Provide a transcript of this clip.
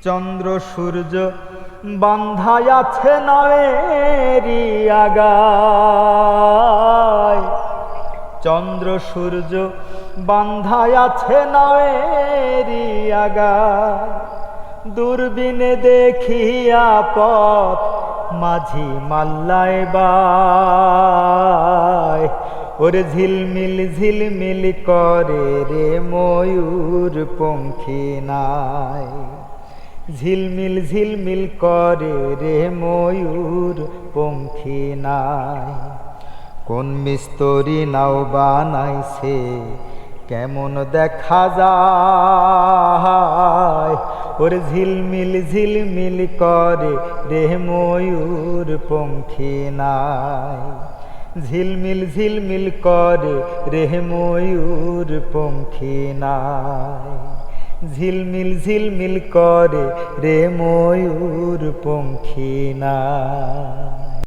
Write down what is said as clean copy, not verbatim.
চন্দ্র সূর্য বাঁধাই আছে নাওয়েরি আগায়, চন্দ্র সূর্য বাঁধাই আছে নাওয়েরি আগায়। দূরবীনে দেখিয়া পথ মাঝি মাল্লায় বায়, ওরে ঝিলমিল ঝিলমিল করে রে ময়ূর পঙ্খী নাই। ঝিলমিল ঝিলমিল করে রে ময়ূর পঙ্খী নাই। কোন মিস্ত্রি নাও বানাইছে কেমন দেখা যায়, ওরে ঝিলমিল ঝিলমিল করে রে ময়ূর পঙ্খী নাই। ঝিলমিল ঝিলমিল করে রে ময়ূর পঙ্খী নাই। ঝিলমিল ঝিলমিল করে রে ময়ূর পঙ্খী নাই।